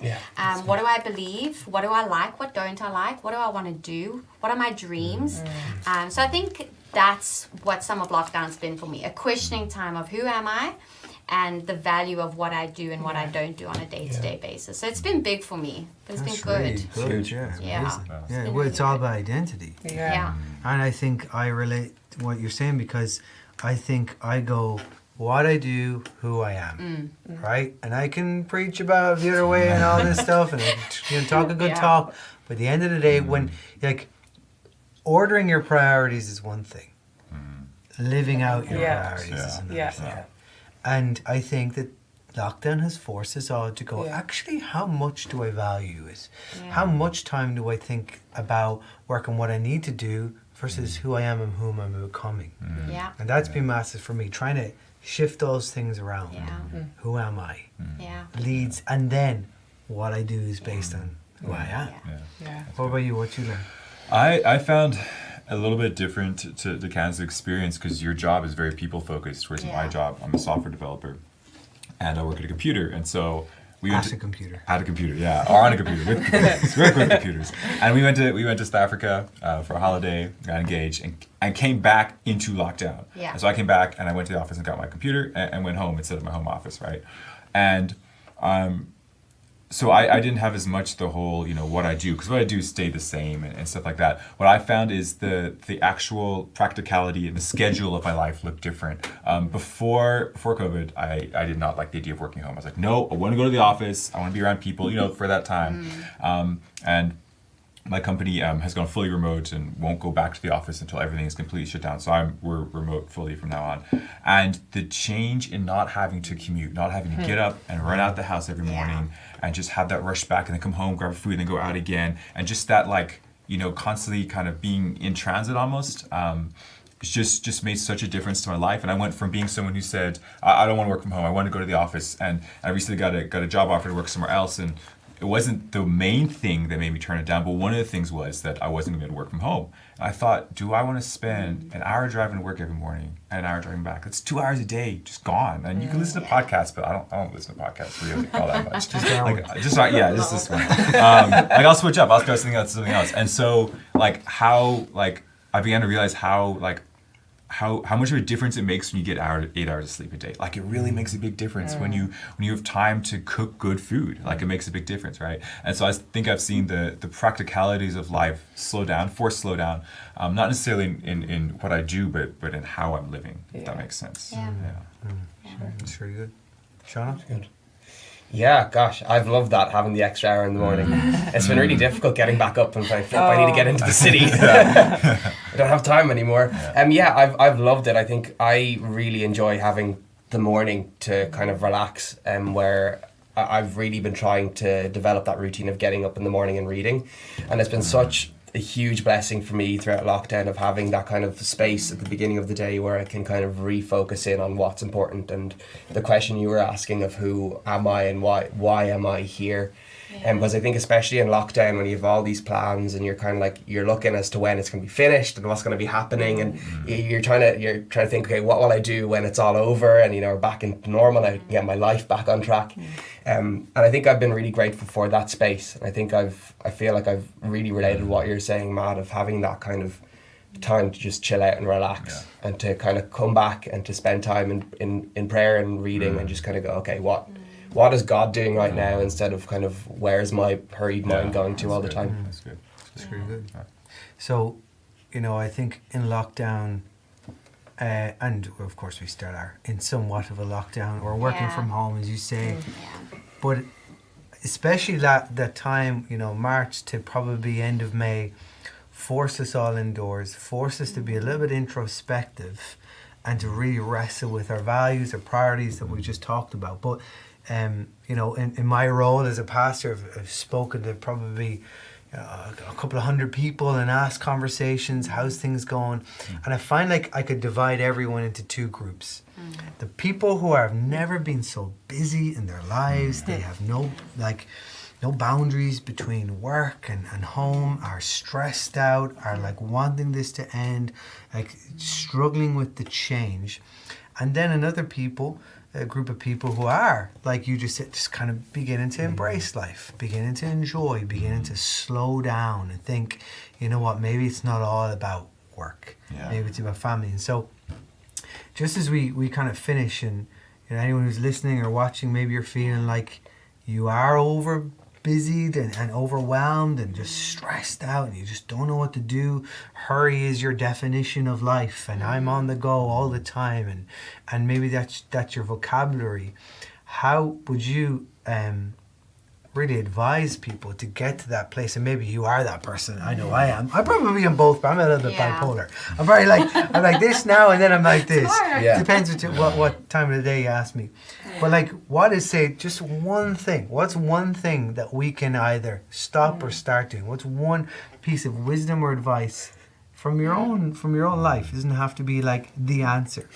What do I believe? What do I like? What don't I like? What do I want to do? What are my dreams? So I think that's what some of lockdown's been for me, a questioning time of who am I? And the value of what I do and what I don't do on a day-to-day basis. So it's been big for me. But it's been good. Really good. Yeah. Well, it's all about identity. Yeah. And I think I relate to what you're saying, because I think I go, what I do, who I am, right? And I can preach about the other way and all this stuff, and I can talk a good talk. But at the end of the day, when ordering your priorities is one thing, living out your priorities is another thing. And I think that lockdown has forced us all to go, actually, how much do I value it? How much time do I think about working what I need to do versus who I am and whom I'm becoming? And that's been massive for me, trying to shift those things around. Yeah. Who am I? Yeah. Leads, and then what I do is based on who I am. Yeah. What about you? What you learn? I found a little bit different to the Kansas experience because your job is very people focused, whereas my job, I'm a software developer and I work at a computer, and so we went At a computer. At a computer, yeah, or on a computer with computers, work with computers. And we went to South Africa for a holiday, got engaged, and came back into lockdown. Yeah. And so I came back and I went to the office and got my computer and went home instead of my home office, right? And so I didn't have as much the whole, what I do, because what I do stayed the same and stuff like that. What I found is the actual practicality and the schedule of my life looked different. Before COVID, I did not like the idea of working home. I was like, no, I want to go to the office. I want to be around people, for that time. And my company has gone fully remote and won't go back to the office until everything is completely shut down. So we're remote fully from now on. And the change in not having to commute, not having to get up and run out the house every morning and just have that rush back and then come home, grab food, and then go out again. And just that constantly kind of being in transit almost. It's just made such a difference to my life. And I went from being someone who said, I don't want to work from home. I want to go to the office. And I recently got a job offer to work somewhere else. And it wasn't the main thing that made me turn it down, but one of the things was that I wasn't going to work from home. And I thought, do I want to spend an hour driving to work every morning and an hour driving back? That's 2 hours a day, just gone. And you can listen to podcasts, but I don't listen to podcasts really all that much. Just this one. I'll switch up. I'll go something else. And so I began to realize how much of a difference it makes when you get 8 hours of sleep a day. It really makes a big difference when you have time to cook good food. It makes a big difference, right? And so I think I've seen the practicalities of life slow down, not necessarily in what I do, but in how I'm living, if that makes sense. Yeah. That's really good. Shauna? Good. Yeah, gosh, I've loved that, having the extra hour in the morning. It's been really difficult getting back up and thinking, I need to get into the city. I don't have time anymore. I've loved it. I think I really enjoy having the morning to kind of relax, where I've really been trying to develop that routine of getting up in the morning and reading. And it's been such a huge blessing for me throughout lockdown of having that kind of space at the beginning of the day where I can kind of refocus in on what's important. And the question you were asking of who am I and why am I here? Because I think especially in lockdown, when you have all these plans and you're kind of you're looking as to when it's going to be finished and what's going to be happening, and you're trying to think, okay, what will I do when it's all over and we're back in normal, I can get my life back on track. And I think I've been really grateful for that space. And I think I feel like I've really related to what you're saying, Matt, of having that kind of time to just chill out and relax and to kind of come back and to spend time in prayer and reading and just kind of go, okay, what is God doing right now, instead of kind of where's my hurried mind going to all the time. That's good. That's really good. So, I think in lockdown, and of course we still are in somewhat of a lockdown or working from home, as you say, but especially that time, March to probably end of May, forced us all indoors, forced us to be a little bit introspective and to really wrestle with our values, our priorities that we just talked about. But in my role as a pastor, I've spoken to probably a couple of hundred people and asked conversations, how's things going? And I find I could divide everyone into two groups. The people who have never been so busy in their lives, they have no boundaries between work and home, are stressed out, are wanting this to end, struggling with the change. And then a group of people who are, like you just said, just kind of beginning to embrace life, beginning to enjoy, beginning to slow down and think, you know what, maybe it's not all about work. Maybe it's about family. And so just as we kind of finish, and anyone who's listening or watching, maybe you're feeling like you are over busied and overwhelmed and just stressed out and you just don't know what to do. Hurry is your definition of life, and I'm on the go all the time, and maybe that's your vocabulary. How would you really advise people to get to that place? And maybe you are that person. I know I am. I probably am both, but I'm a little bit bipolar. I'm very I'm like this now, and then I'm like this. Depends what time of the day you ask me. But what is, say, just one thing? What's one thing that we can either stop or start doing? What's one piece of wisdom or advice from your own life. It doesn't have to be like the answer.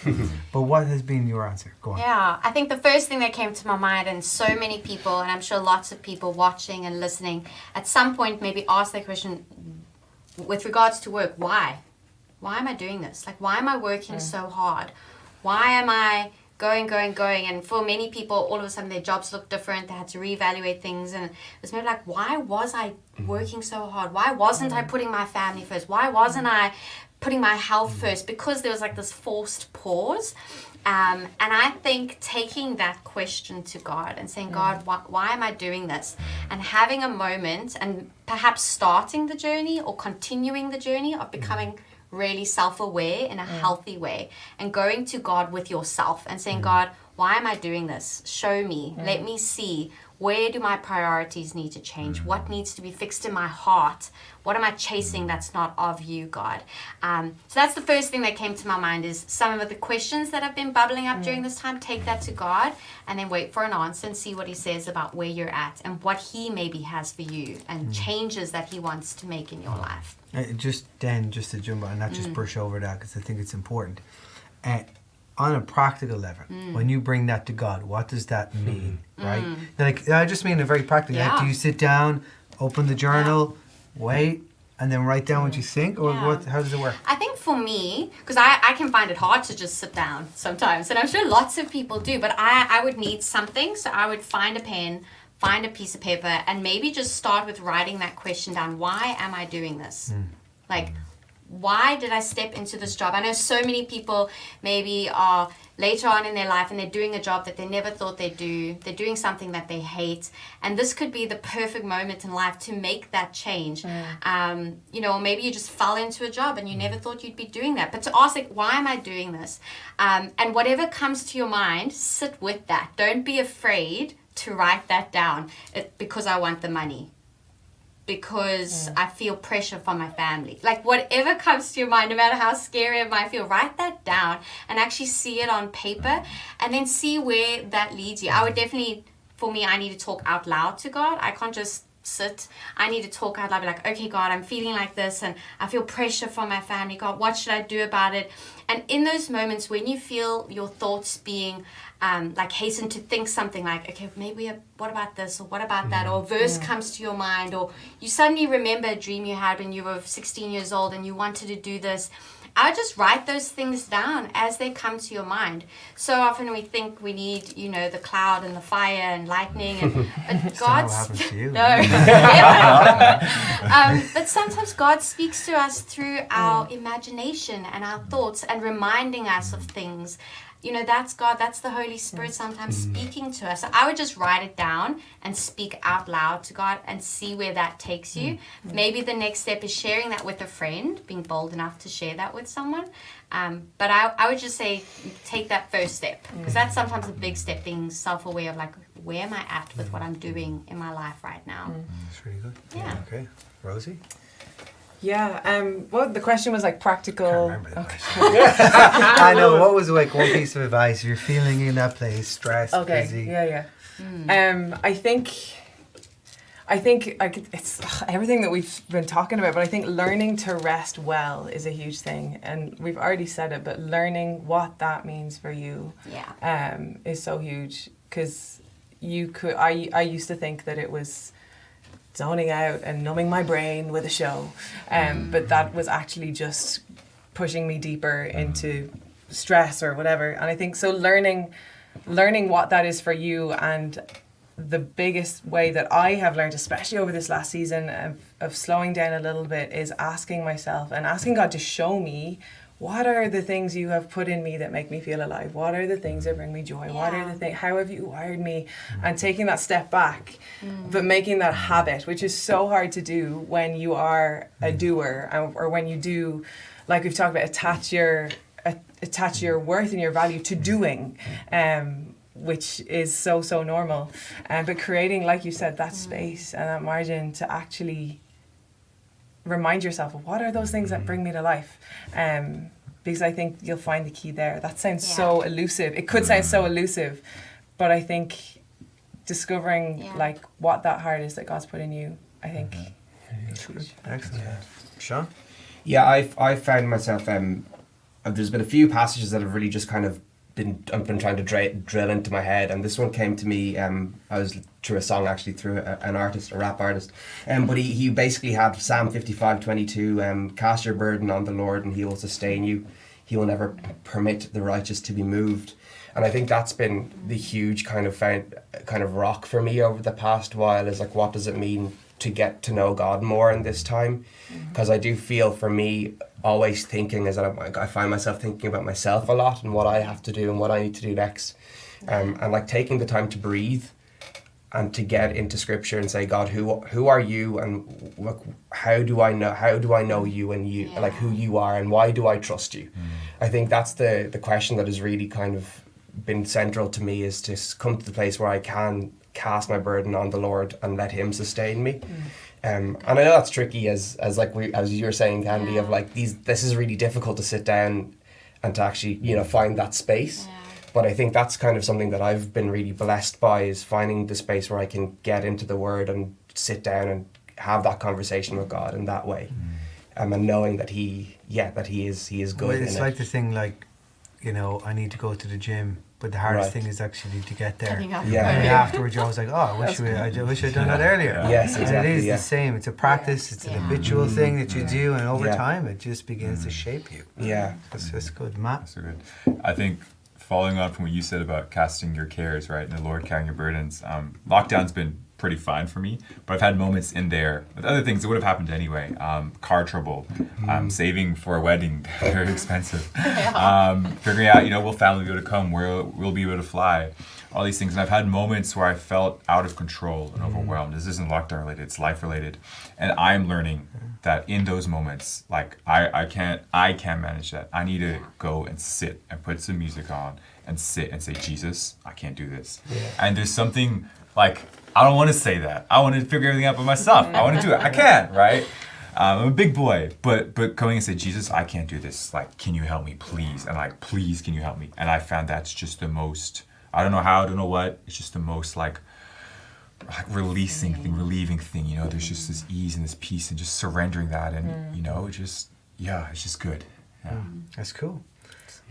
But what has been your answer? Go on. Yeah, I think the first thing that came to my mind, and so many people, and I'm sure lots of people watching and listening, at some point maybe ask that question with regards to work. Why? Why am I doing this? Like, why am I working so hard? Why am I going? And for many people, all of a sudden their jobs look different. They had to reevaluate things. And it was maybe like, why was I working so hard? Why wasn't I putting my family first? Why wasn't I putting my health first? Because there was like this forced pause. And I think taking that question to God and saying, God, why am I doing this? And having a moment and perhaps starting the journey or continuing the journey of becoming really self-aware in a healthy way, and going to God with yourself and saying, God, why am I doing this? Show me. Let me see. Where do my priorities need to change? What needs to be fixed in my heart? What am I chasing that's not of you, God? So that's the first thing that came to my mind, is some of the questions that have been bubbling up during this time. Take that to God and then wait for an answer and see what he says about where you're at and what he maybe has for you and changes that he wants to make in your life. Just to jump on, not just brush over that, because I think it's important. On a practical level, when you bring that to God, what does that mean, right? Like, I just mean a very practical. Like, do you sit down, open the journal, wait, and then write down what you think, or what? How does it work? I think for me, because I can find it hard to just sit down sometimes, and I'm sure lots of people do, but I would need something, so I would find a pen, find a piece of paper, and maybe just start with writing that question down. Why am I doing this? Like, why did I step into this job? I know so many people maybe are later on in their life and they're doing a job that they never thought they'd do. They're doing something that they hate. And this could be the perfect moment in life to make that change. Or maybe you just fell into a job and you never thought you'd be doing that. But to ask, like, why am I doing this? And whatever comes to your mind, sit with that. Don't be afraid to write that down. Because I want the money. Because I feel pressure from my family. Like, whatever comes to your mind, no matter how scary it might feel, write that down and actually see it on paper and then see where that leads you. I would definitely, for me, I need to talk out loud to God. I can't just sit. I need to talk out loud, be like, okay, God, I'm feeling like this and I feel pressure from my family. God, what should I do about it? And in those moments when you feel your thoughts being like hasten to think something like, okay, maybe what about this, or what about that, or a verse comes to your mind, or you suddenly remember a dream you had when you were 16 years old and you wanted to do this, I would just write those things down as they come to your mind. So often we think we need, the cloud and the fire and lightning, but God's what happens to you. no. But sometimes God speaks to us through our imagination and our thoughts and reminding us of things. That's God, that's the Holy Spirit sometimes speaking to us. So I would just write it down and speak out loud to God and see where that takes you. Maybe the next step is sharing that with a friend, being bold enough to share that with someone. But I would just say take that first step, because that's sometimes a big step, being self-aware of like, where am I at with what I'm doing in my life right now? That's really good. Yeah. Okay. Rosie? Yeah, well, the question was like practical. I can't remember the question. I know, what was like one piece of advice? You're feeling in that place, stressed, busy. Yeah. I think it's everything that we've been talking about, but I think learning to rest well is a huge thing, and we've already said it, but learning what that means for you is so huge, because I used to think that it was zoning out and numbing my brain with a show, but that was actually just pushing me deeper into stress or whatever. And I think so learning what that is for you, and the biggest way that I have learned, especially over this last season of slowing down a little bit, is asking myself and asking God to show me, what are the things you have put in me that make me feel alive? What are the things that bring me joy? What are the things, how have you wired me? And taking that step back, but making that habit, which is so hard to do when you are a doer, or when you do, like we've talked about, attach your worth and your value to doing, which is so normal. But creating, like you said, that space and that margin to actually remind yourself of what are those things that bring me to life, because I think you'll find the key there. That sounds so elusive. It could sound so elusive, but I think discovering like what that heart is that God's put in you, I think That's good. Excellent. Sean? Yeah, I found myself. There's been a few passages that have really just kind of I've been trying to drill into my head, and this one came to me. I was through a song, actually through an artist, a rap artist, but he basically had Psalm 55:22. Cast your burden on the Lord, and He will sustain you. He will never permit the righteous to be moved. And I think that's been the huge kind of rock for me over the past while. Is like, what does it mean to get to know God more in this time? Because I do feel, for me, always thinking is that I find myself thinking about myself a lot and what I have to do and what I need to do next. And like taking the time to breathe and to get into Scripture and say, God, who are you, and look, how do I know you, and you, like who you are, and why do I trust you? I think that's the question that has really kind of been central to me, is to come to the place where I can cast my burden on the Lord and let Him sustain me. And I know that's tricky, as you were saying, Candy, of like this is really difficult to sit down and to actually find that space. But I think that's kind of something that I've been really blessed by, is finding the space where I can get into the Word and sit down and have that conversation with God in that way, and knowing that He is good. Well, it's like the thing, like, I need to go to the gym, but the hardest thing is actually to get there. And afterwards, you're always like, I wish I'd done that earlier. Yes, exactly. And it is the same. It's a practice. It's an habitual thing that you do, and over time, it just begins to shape you. Yeah, that's good, Matt. That's so good. I think, following on from what you said about casting your cares, right, and the Lord carrying your burdens, lockdown's been pretty fine for me, but I've had moments in there with other things that would have happened anyway. Car trouble, saving for a wedding, very expensive. Figuring out, will family be able to come? We'll be able to fly? All these things. And I've had moments where I felt out of control and overwhelmed. This isn't lockdown related, it's life related. And I'm learning that in those moments, like I can't manage that. I need to go and sit and put some music on and sit and say, Jesus, I can't do this. And there's something like, I don't want to say that. I want to figure everything out by myself. I want to do it. I can't, right? I'm a big boy, but coming and say, Jesus, I can't do this. Like, can you help me, please? And like, please, can you help me? And I found that's just the most, I don't know how, I don't know what, it's just the most like releasing thing, relieving thing. There's just this ease and this peace and just surrendering that, and it's just good. Yeah. That's cool.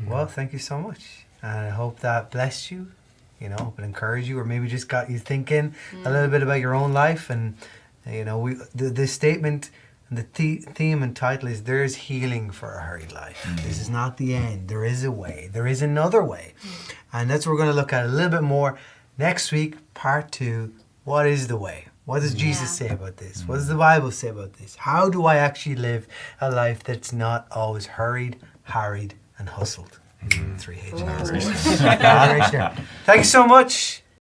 Well, thank you so much. And I hope that blessed you. But encourage you, or maybe just got you thinking a little bit about your own life. And the statement and the theme and title is, there's healing for a hurried life. This is not the end. There is a way. There is another way. And that's what we're going to look at a little bit more next week, part 2. What is the way? What does Jesus say about this? What does the Bible say about this? How do I actually live a life that's not always hurried, harried, and hustled? 3 H's. Thank you so much.